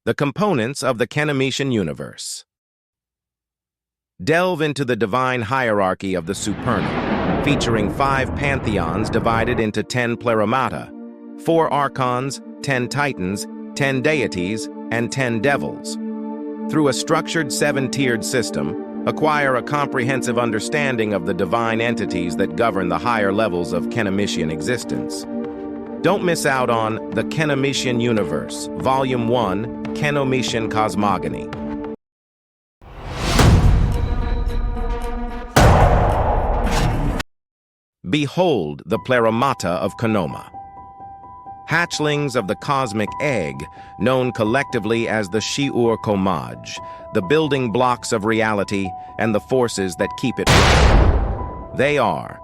The components of the Kenomitian universe. Delve into the divine hierarchy of the Supernal, featuring 5 pantheons divided into 10 Pleromata, 4 Archons, 10 Titans, 10 Deities, and 10 Devils. Through a structured 7-tiered system, acquire a comprehensive understanding of the divine entities that govern the higher levels of Kenomitian existence. Don't miss out on The Kenomitian Universe, Volume 1, Kenomitian Cosmogony. Behold the Pleromata of Kenoma. Hatchlings of the cosmic egg, known collectively as the Shi'ur Komaj, the building blocks of reality and the forces that keep it running. They are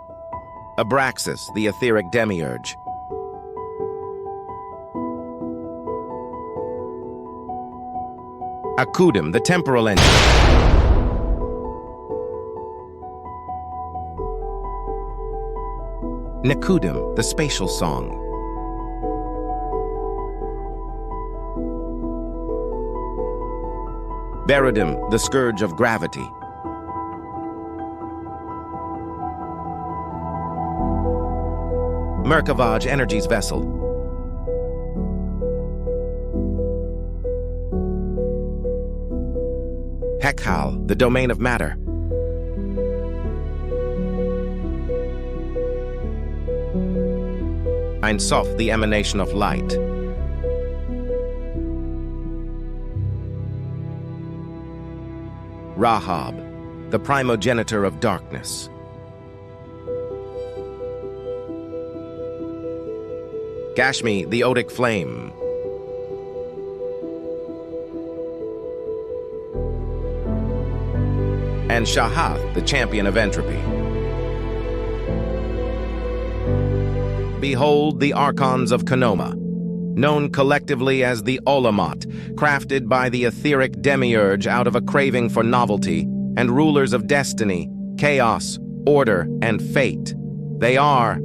Abraxas, the etheric demiurge, Augoeides, the temporal engine, Nekudim, the spatial song, Berudim, the scourge of gravity, Merkavah, energy's vessel, Hekhal, the domain of matter, Ein Sof, the emanation of light, Rahab, the primogenitor of darkness, Gashmi, the odic flame, and Shahath, the champion of entropy. Behold the Archons of Kenoma, known collectively as the Olamat, crafted by the etheric demiurge out of a craving for novelty, and rulers of destiny, chaos, order, and fate. They are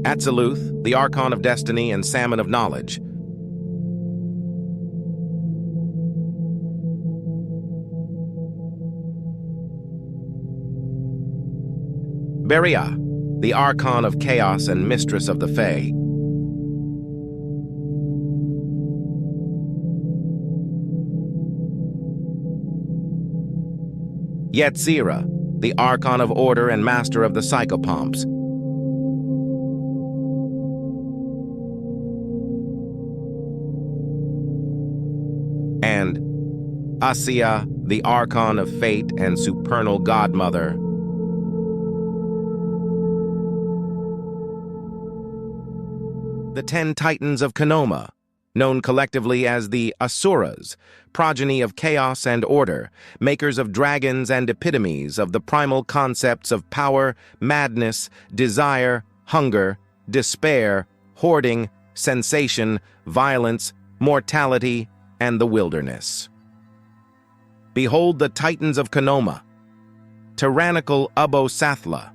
Atziluth, the Archon of destiny and salmon of knowledge, Beria, the Archon of chaos and mistress of the Fae, Yetzirah, the Archon of order and master of the psychopomps, and Asiya, the Archon of fate and supernal godmother, the 10 Titans of Kenoma, known collectively as the Asuras, progeny of chaos and order, makers of dragons and epitomes of the primal concepts of power, madness, desire, hunger, despair, hoarding, sensation, violence, mortality, and the wilderness. Behold the Titans of Kenoma, tyrannical Ubo-Sathla,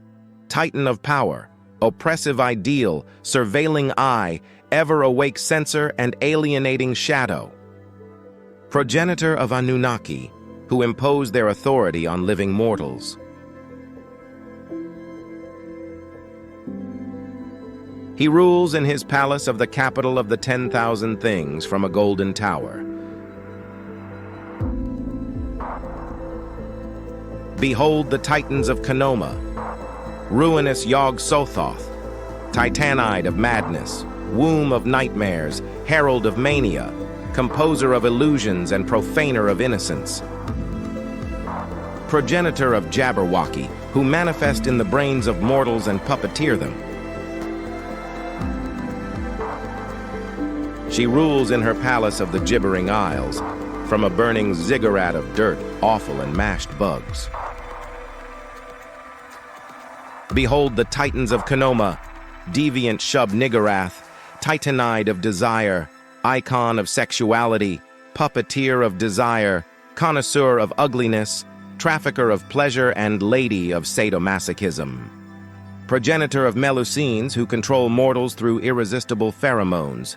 Titan of power, oppressive ideal, surveilling eye, ever-awake censor and alienating shadow, progenitor of Anunnaki, who impose their authority on living mortals. He rules in his palace of the capital of the 10,000 things from a golden tower. Behold the Titans of Kenoma, ruinous Yog-Sothoth, Titanide of madness, womb of nightmares, herald of mania, composer of illusions and profaner of innocence, progenitor of Jabberwocky, who manifest in the brains of mortals and puppeteer them. She rules in her palace of the gibbering isles, from a burning ziggurat of dirt, offal, and mashed bugs. Behold the Titans of Kenoma, deviant Shub-Niggurath, Titanide of desire, icon of sexuality, puppeteer of desire, connoisseur of ugliness, trafficker of pleasure, and lady of sadomasochism. Progenitor of Melusines who control mortals through irresistible pheromones.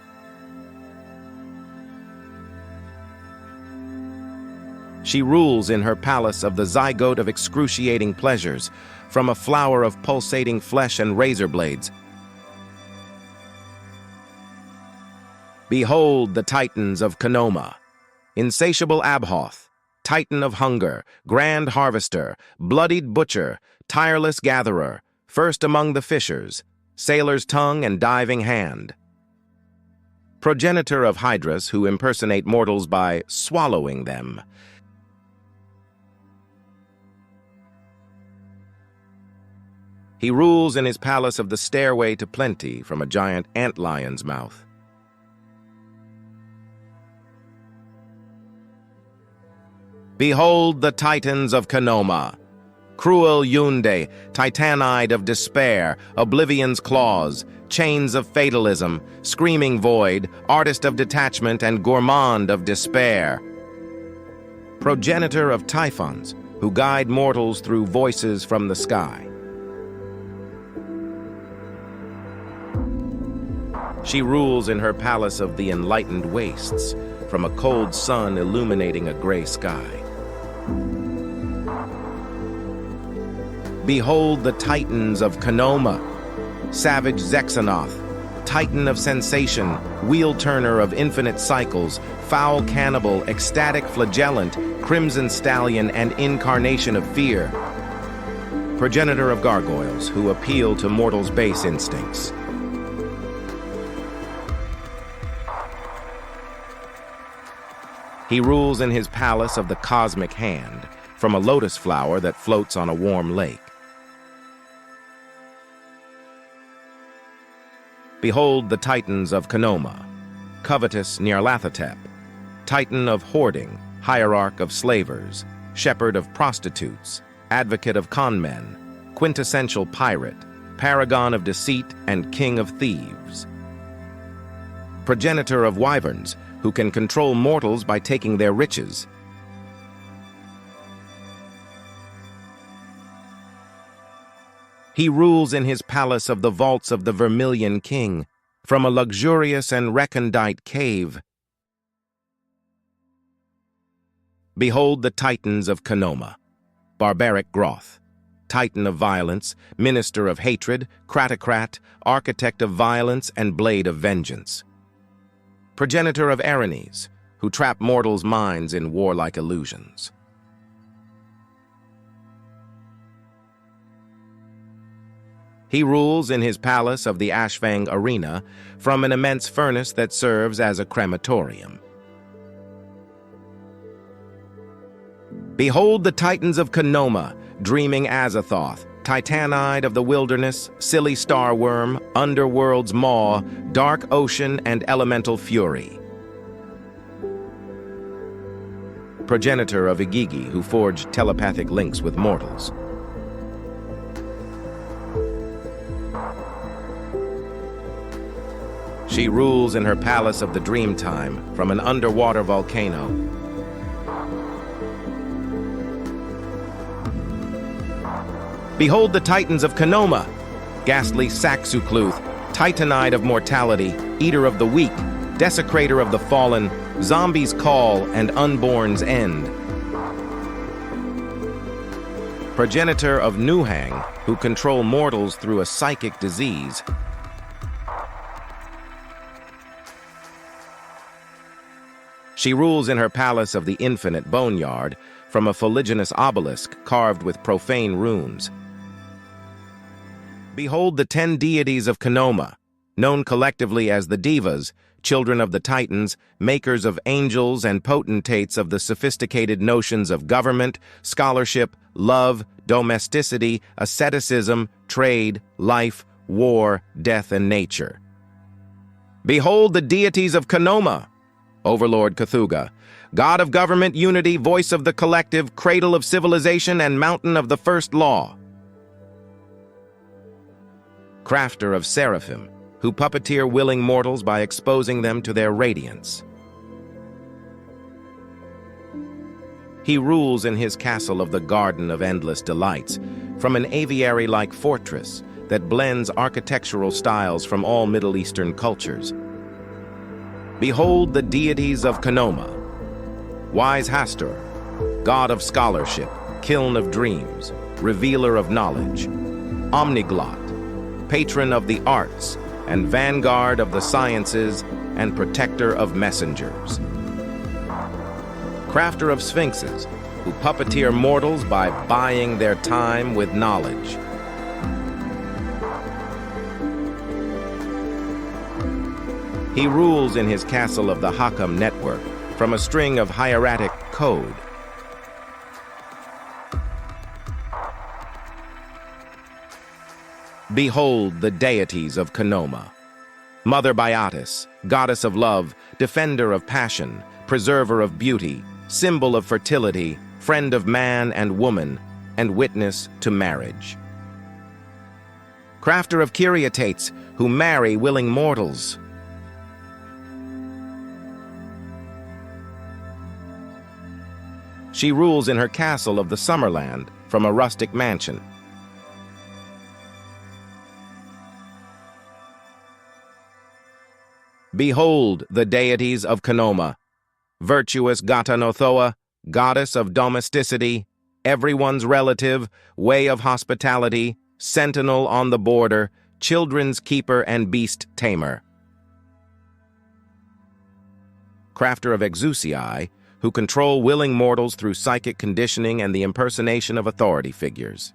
She rules in her palace of the zygote of excruciating pleasures, from a flower of pulsating flesh and razor blades. Behold the Titans of Kenoma, insatiable Abhoth, Titan of hunger, grand harvester, bloodied butcher, tireless gatherer, first among the fishers, sailor's tongue and diving hand. Progenitor of hydras who impersonate mortals by swallowing them. He rules in his palace of the stairway to plenty from a giant antlion's mouth. Behold the Titans of Kenoma, cruel Yunde, Titanide of despair, oblivion's claws, chains of fatalism, screaming void, artist of detachment and gourmand of despair. Progenitor of Typhons, who guide mortals through voices from the sky. She rules in her palace of the enlightened wastes, from a cold sun illuminating a gray sky. Behold the Titans of Kenoma, savage Zexanoth, Titan of sensation, wheel-turner of infinite cycles, foul cannibal, ecstatic flagellant, crimson stallion, and incarnation of fear. Progenitor of gargoyles, who appeal to mortals' base instincts. He rules in his palace of the cosmic hand, from a lotus flower that floats on a warm lake. Behold the Titans of Kenoma, covetous Nyarlathotep, Titan of hoarding, hierarch of slavers, shepherd of prostitutes, advocate of conmen, quintessential pirate, paragon of deceit and king of thieves. Progenitor of wyverns, who can control mortals by taking their riches. He rules in his palace of the vaults of the Vermilion King, from a luxurious and recondite cave. Behold the Titans of Kenoma, barbaric Groth, Titan of violence, minister of hatred, cratocrat, architect of violence, and blade of vengeance. Progenitor of Erinyes, who trap mortals' minds in warlike illusions. He rules in his palace of the Ashfang Arena from an immense furnace that serves as a crematorium. Behold the Titans of Kenoma, dreaming Azathoth, Titanide of the wilderness, silly starworm, underworld's maw, dark ocean, and elemental fury. Progenitor of Igigi, who forged telepathic links with mortals. She rules in her palace of the Dreamtime from an underwater volcano. Behold the Titans of Kenoma, ghastly Saxucluth, Titanide of mortality, eater of the weak, desecrator of the fallen, zombie's call, and unborn's end. Progenitor of Nuhang, who control mortals through a psychic disease. She rules in her palace of the infinite boneyard from a fuliginous obelisk carved with profane runes. Behold the 10 deities of Kenoma, known collectively as the Divas, children of the Titans, makers of angels and potentates of the sophisticated notions of government, scholarship, love, domesticity, asceticism, trade, life, war, death, and nature. Behold the deities of Kenoma, Overlord Cthulhu, God of government, unity, voice of the collective, cradle of civilization, and mountain of the first law. Crafter of seraphim, who puppeteer willing mortals by exposing them to their radiance. He rules in his castle of the Garden of Endless Delights, from an aviary-like fortress that blends architectural styles from all Middle Eastern cultures. Behold the deities of Kenoma, wise Hastur, god of scholarship, kiln of dreams, revealer of knowledge, omniglot, patron of the arts, and vanguard of the sciences, and protector of messengers. Crafter of sphinxes, who puppeteer mortals by buying their time with knowledge. He rules in his castle of the Hakam network from a string of hieratic code. Behold the deities of Kenoma. Mother Biotis, goddess of love, defender of passion, preserver of beauty, symbol of fertility, friend of man and woman, and witness to marriage. Crafter of Kyriatates, who marry willing mortals. She rules in her castle of the Summerland from a rustic mansion. Behold the deities of Kenoma, virtuous Gatanothoa, goddess of domesticity, everyone's relative, way of hospitality, sentinel on the border, children's keeper and beast tamer. Crafter of Exusii, who control willing mortals through psychic conditioning and the impersonation of authority figures.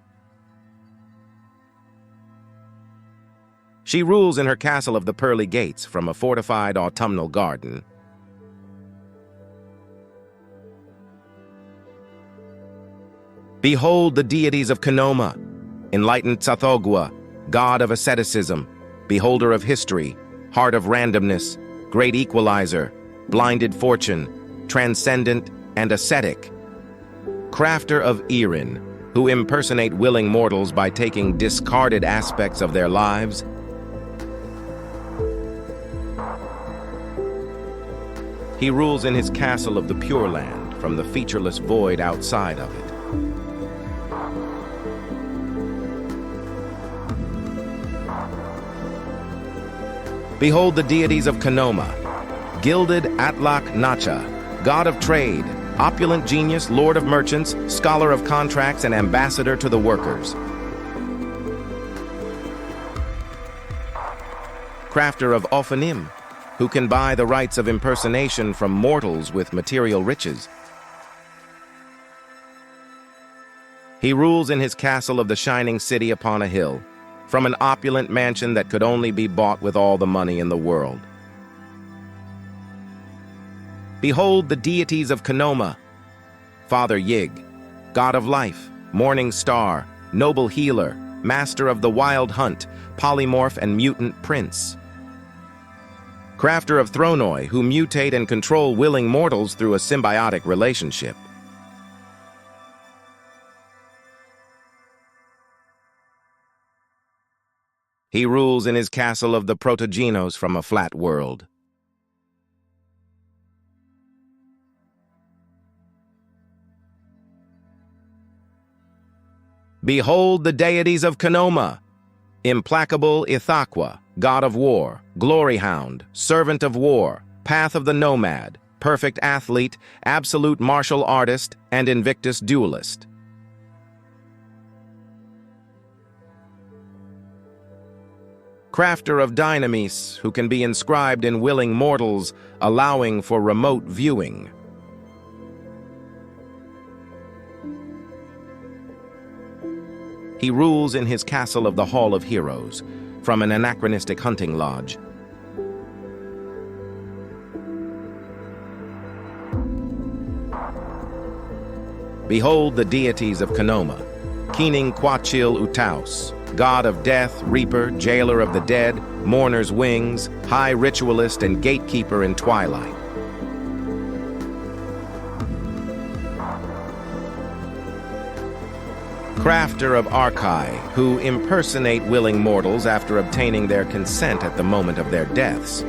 She rules in her castle of the Pearly Gates from a fortified autumnal garden. Behold the deities of Kenoma, enlightened Tsathoggua, god of asceticism, beholder of history, heart of randomness, great equalizer, blinded fortune, transcendent and ascetic. Crafter of Erin, who impersonate willing mortals by taking discarded aspects of their lives. He rules in his castle of the Pure Land from the featureless void outside of it. Behold the deities of Kenoma, gilded Atlak Nacha, god of trade, opulent genius, lord of merchants, scholar of contracts, and ambassador to the workers. Crafter of Ophanim, who can buy the rights of impersonation from mortals with material riches. He rules in his castle of the shining city upon a hill, from an opulent mansion that could only be bought with all the money in the world. Behold the deities of Kenoma, Father Yig, god of life, morning star, noble healer, master of the wild hunt, polymorph and mutant prince. Crafter of Thronoi, who mutate and control willing mortals through a symbiotic relationship. He rules in his castle of the Protogenos from a flat world. Behold the deities of Kenoma, implacable Ithaqua, god of war, glory hound, servant of war, path of the nomad, perfect athlete, absolute martial artist, and invictus duelist. Crafter of Dynamis, who can be inscribed in willing mortals, allowing for remote viewing. He rules in his castle of the Hall of Heroes, from an anachronistic hunting lodge. Behold the deities of Kenoma, Keening Quachil Utaus, god of death, reaper, jailer of the dead, mourner's wings, high ritualist and gatekeeper in twilight. Crafter of Archai, who impersonate willing mortals after obtaining their consent at the moment of their deaths.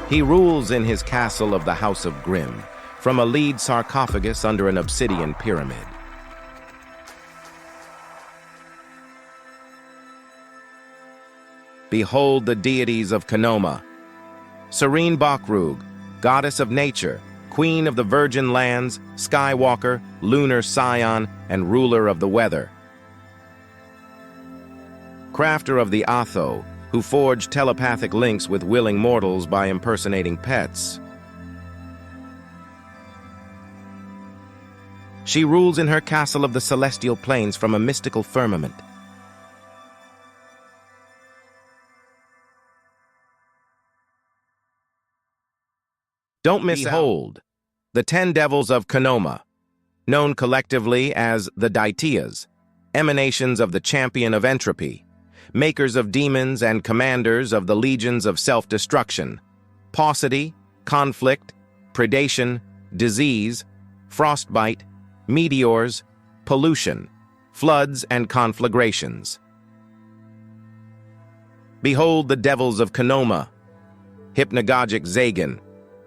He rules in his castle of the House of Grimm, from a lead sarcophagus under an obsidian pyramid. Behold the deities of Kenoma, Serene Bakrug, goddess of nature, queen of the virgin lands, skywalker, lunar scion, and ruler of the weather. Crafter of the Atho, who forged telepathic links with willing mortals by impersonating pets. She rules in her castle of the celestial plains from a mystical firmament. Don't miss Behold, the 10 devils of Kenoma, known collectively as the Deities, emanations of the champion of entropy, makers of demons and commanders of the legions of self-destruction, paucity, conflict, predation, disease, frostbite, meteors, pollution, floods, and conflagrations. Behold the devils of Kenoma, hypnagogic Zagan,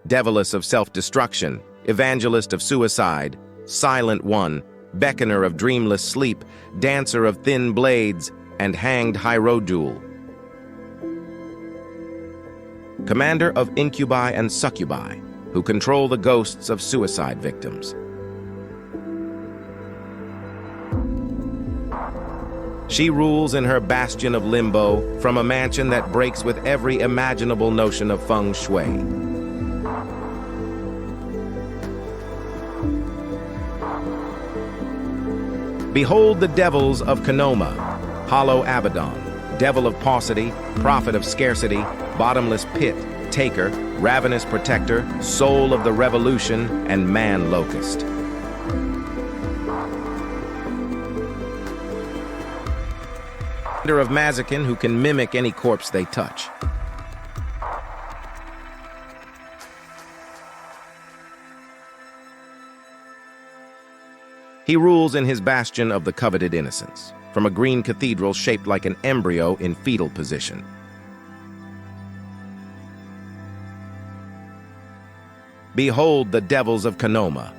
deviless of self-destruction, evangelist of suicide, silent one, beckoner of dreamless sleep, dancer of thin blades, and hanged Hierodule. Commander of incubi and succubi, who control the ghosts of suicide victims. She rules in her bastion of limbo from a mansion that breaks with every imaginable notion of feng shui. Behold the devils of Kenoma, hollow Abaddon, devil of paucity, prophet of scarcity, bottomless pit, taker, ravenous protector, soul of the revolution, and man-locust. Of Mazakin, who can mimic any corpse they touch. He rules in his bastion of the coveted innocence, from a green cathedral shaped like an embryo in fetal position. Behold the devils of Kenoma,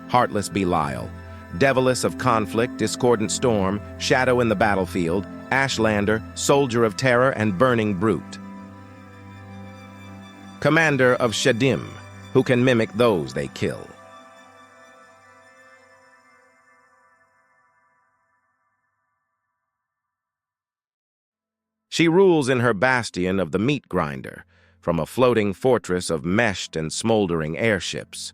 heartless Belial, deviless of conflict, discordant storm, shadow in the battlefield, Ashlander, soldier of terror and burning brute. Commander of Shadim, who can mimic those they kill. She rules in her bastion of the meat grinder, from a floating fortress of meshed and smoldering airships.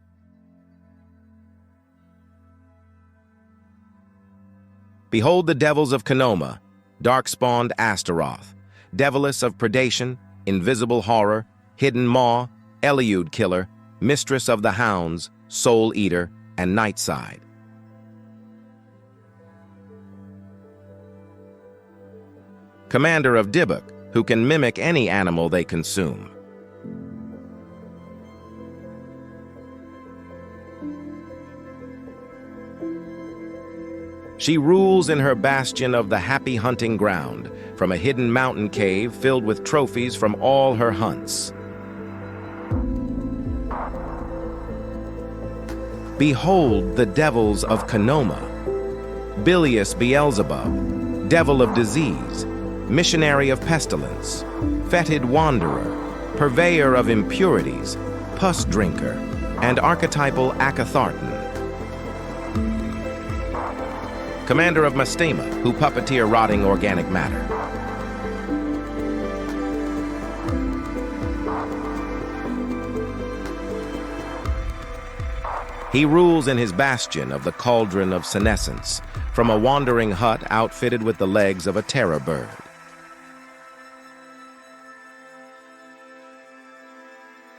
Behold the devils of Kenoma, dark-spawned Astaroth, deviless of predation, invisible horror, hidden maw, Eliud killer, mistress of the hounds, soul eater, and nightside. Commander of Dybbuk, who can mimic any animal they consume. She rules in her bastion of the happy hunting ground, from a hidden mountain cave filled with trophies from all her hunts. Behold the devils of Kenoma, bilious Beelzebub, devil of disease, missionary of pestilence, fetid wanderer, purveyor of impurities, pus drinker, and archetypal Akathartan. Commander of Mastema, who puppeteer rotting organic matter. He rules in his bastion of the cauldron of senescence, from a wandering hut outfitted with the legs of a terror bird.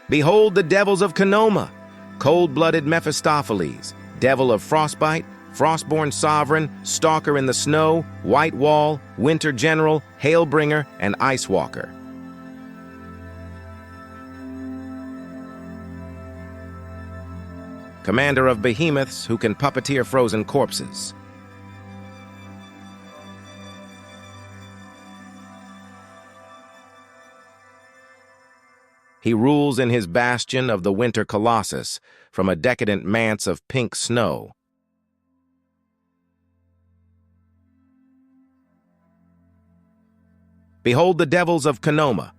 Behold the devils of Kenoma, cold-blooded Mephistopheles, devil of frostbite, frostborn sovereign, stalker in the snow, white wall, winter general, hailbringer, and ice walker. Commander of behemoths who can puppeteer frozen corpses. He rules in his bastion of the winter colossus, from a decadent manse of pink snow. Behold the devils of Kenoma,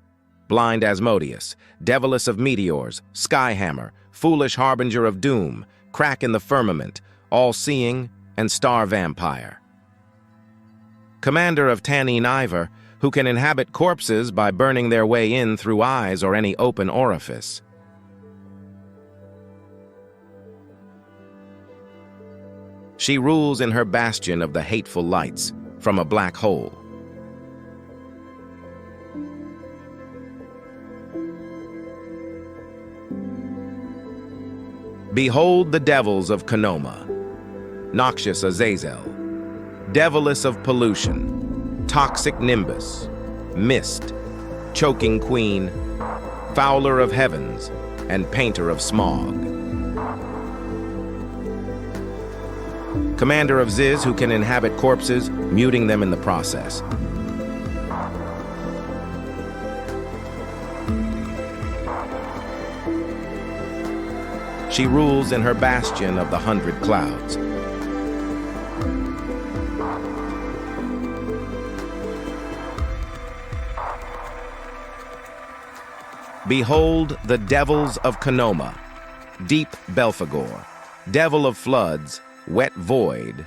blind Asmodeus, devilish of meteors, skyhammer, foolish harbinger of doom, crack in the firmament, all-seeing, and star vampire. Commander of Tanine Ivor, who can inhabit corpses by burning their way in through eyes or any open orifice. She rules in her bastion of the hateful lights, from a black hole. Behold the devils of Kenoma, noxious Azazel, devilish of pollution, toxic nimbus, mist, choking queen, fouler of heavens, and painter of smog. Commander of Ziz, who can inhabit corpses, muting them in the process. She rules in her bastion of the 100 clouds. Behold the devils of Kenoma, deep Belphegor, devil of floods, wet void,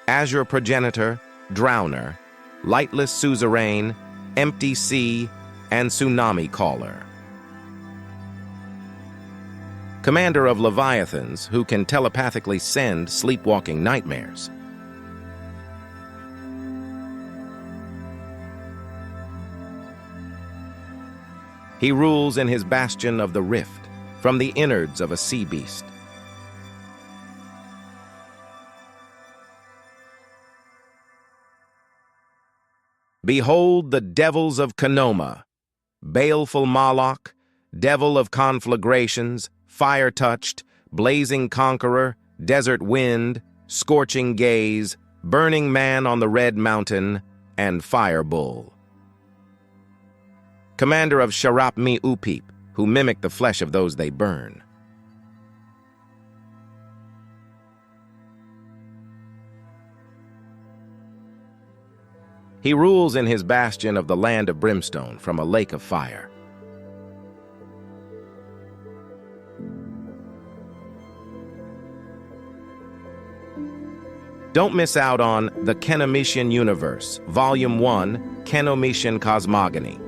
azure progenitor, drowner, lightless suzerain, empty sea, and tsunami caller. Commander of Leviathans, who can telepathically send sleepwalking nightmares. He rules in his bastion of the rift, from the innards of a sea beast. Behold the devils of Kenoma, baleful Moloch, devil of conflagrations, fire-touched, blazing conqueror, desert wind, scorching gaze, burning man on the red mountain, and fire bull. Commander of Sharap-mi-Upip, who mimic the flesh of those they burn. He rules in his bastion of the land of brimstone from a lake of fire. Don't miss out on The Kenomitian Universe, Volume 1, Kenomitian Cosmogony.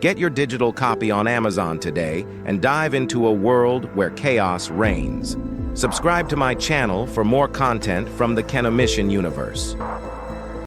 Get your digital copy on Amazon today and dive into a world where chaos reigns. Subscribe to my channel for more content from the Kenomitian Universe.